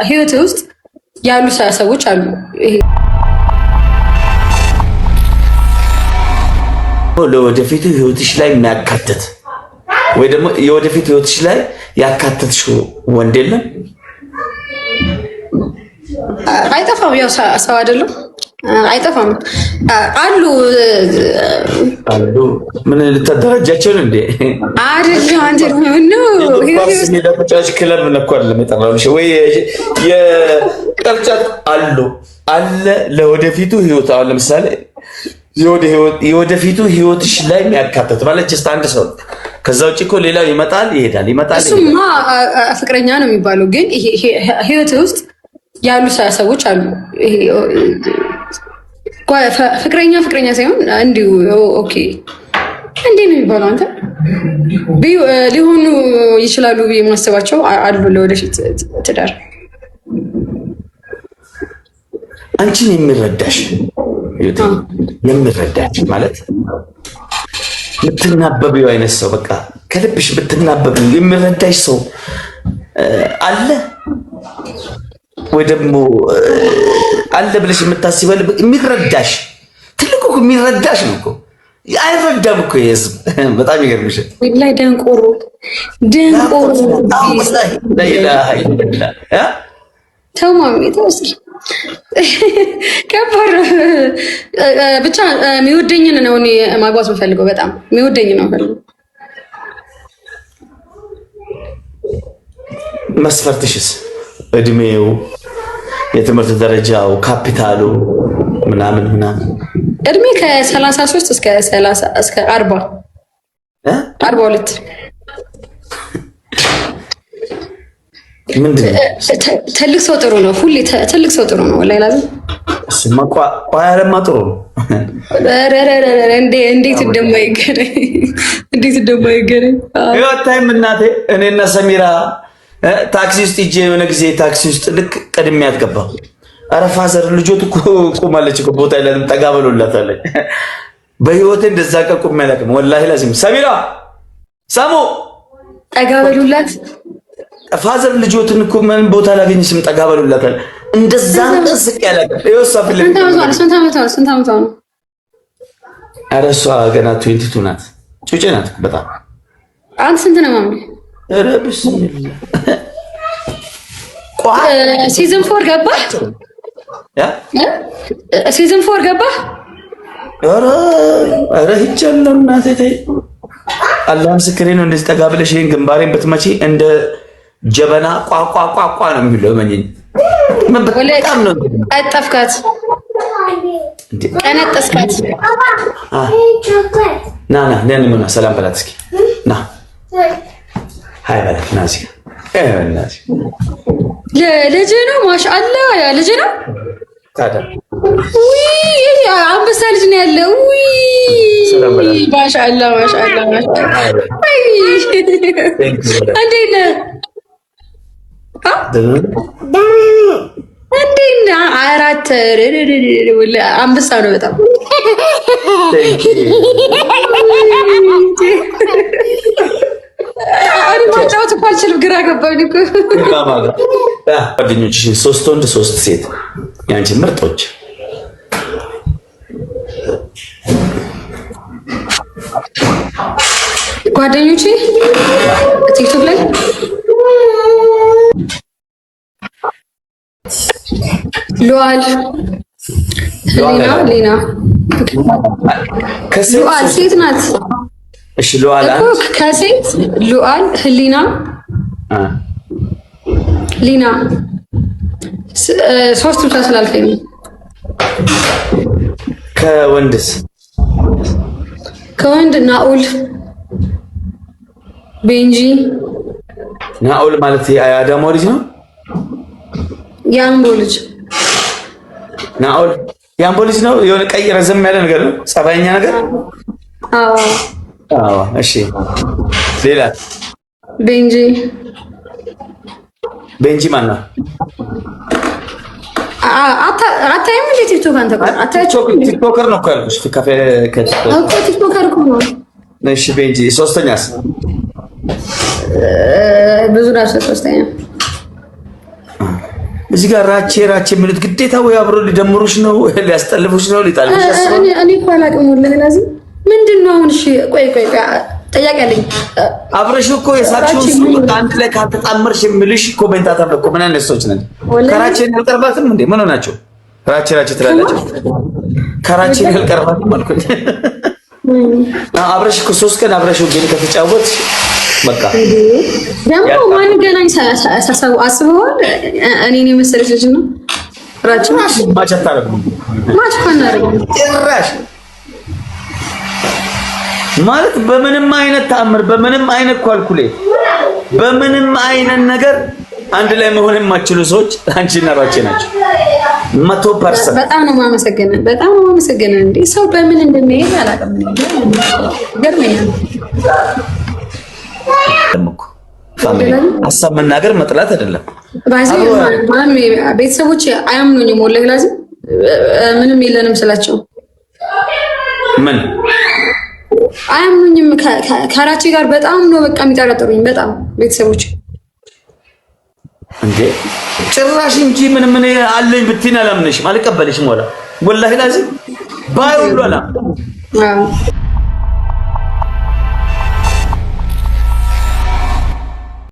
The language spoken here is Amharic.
ህይወት ውስጥ ያሉ ሰዎች አሉ። ለወደፊቱ ህይወትሽ ላይ የሚያካትት ወይ ደግሞ የወደፊት ህይወትሽ ላይ ያካትትሽው ወንድ የለም? አይጠፋም። ያው ሰው አይደለም አይጠፋም። አሉ ምን ልታደራጃቸው ነው እንዴ? አይደለም አንተ ነው ተጫዋች ክለብ ነበር ለመጠራልሽ ወይ የቅርጫት አለ ለወደፊቱ ህይወት። አሁን ለምሳሌ የወደፊቱ ህይወትሽ ላይ የሚያካትት ማለት ጀስት አንድ ሰው። ከዛ ውጭ እኮ ሌላው ይመጣል ይሄዳል። እሱማ ፍቅረኛ ነው የሚባለው። ግን ህይወት ውስጥ ያሉ ሰዎች አሉ። ፍቅረኛ ሳይሆን እንዲሁ ኦኬ፣ እንዴ ነው የሚባለው? አንተ ሊሆኑ ይችላሉ ብዬ የማስባቸው አሉ ለወደፊት ትዳር። አንቺን የሚረዳሽ ማለት የምትናበቢው አይነት ሰው፣ በቃ ከልብሽ የምትናበቢው የሚረዳሽ ሰው አለ ወይ ደግሞ አለ ብለሽ የምታስበል የሚረዳሽ? ትልቁ የሚረዳሽ ነው እኮ። አይረዳም እኮ የህዝብ በጣም ይገርምሽ። ላይ ደንቆሮ ተው ማሚ ተው እስኪ ከባድ ብቻ የሚወደኝን ነው እኔ ማግባት የምፈልገው። በጣም የሚወደኝ ነው ፈልገው። መስፈርትሽስ? እድሜው፣ የትምህርት ደረጃው፣ ካፒታሉ ምናምን እድሜ ከ33 እስከ 42 ምንድን ነው? ትልቅ ሰው ጥሩ ነው። ሁሌ ትልቅ ሰው ጥሩ ነው። ወላሂ ላዝም እሱማ ቋያለማ ጥሩ ነው። እንዴት እንደማይገናኝ ታይም እናቴ። እኔና ሰሚራ ታክሲ ውስጥ ሂጅ የሆነ ጊዜ ታክሲ ውስጥ ልክ ቀድሜያት ገባሁ። ኧረ ፋዘር ልጆት እኮ ቆማለች እኮ ቦታ የላትም ጠጋ በሉላት አለኝ። በህይወቴ እንደዛ ቀን ቆሜ አላውቅም ወላሂ ላዚም። ሰሚራ ሰሙ ጠጋ በሉላት ፋዘር ልጆትን እኮ ምን ቦታ ላገኝሽም ጠጋ በሉላት አለ። እንደዛ ጥስቅ ያላቀ ይወሳፍ ስንት ዓመቷ ነው? ኧረ እሷ ገና 22 ናት። ጩጬ ናት በጣም። አንተ ስንት ነው ማሚ? ኧረ ቢስሚላህ ሲዝን 4 ገባ ሲዝን 4 ገባ። ኧረ ሂጃለሁ እናቴ ተይ። አላህ ምስክሬ ነው። እንደዚህ ጠጋ ብለሽ ይሄን ግንባሬን ብትመጪ እንደ ጀበና ቋቋቋቋ ነው የሚለው። ማንኝ በጣም ነው አጠፍካት፣ ቀነጠስካት። ና ለምን ሰላም በላት እስኪ ና ሃይ በላት ና እስኪ ልጅ ነው ማሻአላ ያ ልጅ ነው ታዲያ። አንበሳ ልጅ ነው ያለው። ማሻአላ እንዴት ነህ? አራት አንበሳ ነው በጣም ማጫወት እኮ አልችልም። ግራ ገባኝ እኮ። ጓደኞችሽን 3 ወንድ 3 ሴት ያንቺ ምርጦች ጓደኞቼ ቲክቶክ ላይ ሉዓል፣ ሊና ሉዓል ሴት ናት። እሺ ሉዓል ከሴት ሉዓል፣ ህሊና፣ ሊና ሶስት ብቻ ስላልከኝ። ከወንድ ናኡል፣ ቤንጂ። ናኡል ማለት የአዳማ ልጅ ነው? የአምቦ ልጅ ናኡል የአምቦ ልጅ ነው። የሆነ ቀይ ረዘም ያለ ነገር ነው፣ ጸባይኛ ነገር። አዎ እሺ። ሌላ ቤንጂ ማን ነው? አታይም እንዴ ቲክቶክ? አንተ ቲክቶከር ነው እኮ ያልኩሽ። ቲክቶከር እኮ ነው። እሺ ቤንጂ። ሶስተኛስ? ብዙ ናቸው። ሶስተኛ እዚህ ጋር ራቼ የሚሉት ግዴታ ወይ አብሮ ሊደምሩሽ ነው ሊያስጠልፉሽ ነው ሊጣልሽ ያስባል። እኔ እኮ አላውቅም ወላሂ ላዚም ምንድነው አሁን? እሺ ቆይ ጥያቄ አለኝ። አብረሽ እኮ የሳቅሽው እሱ አንድ ላይ ካልተጣመርሽ የሚልሽ ኮሜንታተር እኮ ምን አይነት ሰዎች ነን? ከራቼን ያልቀርባትም እንዴ? ምን ሆናችሁ? ራቼ ትላላችሁ። ከራቼን ያልቀርባትም አልኩኝ። አብረሽ እኮ 3 ቀን አብረሽው ግን ከተጫወት በቃ ደግሞ ማን ገናኝ ሳሳው አስበዋል። እኔን የመሰለች ልጅ ነው ራቼ ማች አታረጉም። ማች ካናረጉም ጭራሽ ማለት በምንም አይነት ታምር በምንም አይነት ኳልኩሌት በምንም አይነት ነገር አንድ ላይ መሆን የማይችሉ ሰዎች አንቺና ራቼ ናቸው። 100%። በጣም ነው የማመሰግነው። እንዴ ሰው በምን እንደሚሄድ አላውቅም። ገርመኛል። ፋሚሊ ሀሳብ መናገር መጥላት አይደለም። ቤተሰቦች አያምኑኝም። ወላሂ ላዚም ምንም የለንም ስላቸው ምን አያምኑኝም። ከራቼ ጋር በጣም ነው በቃ የሚጠረጥሩኝ በጣም ቤተሰቦች እንዴ ጭራሽ እንጂ ምን አለኝ ብትይኝ አላምንሽም፣ አልቀበልሽም። ወላሂ ላዚም ባይ ሁሉ አላም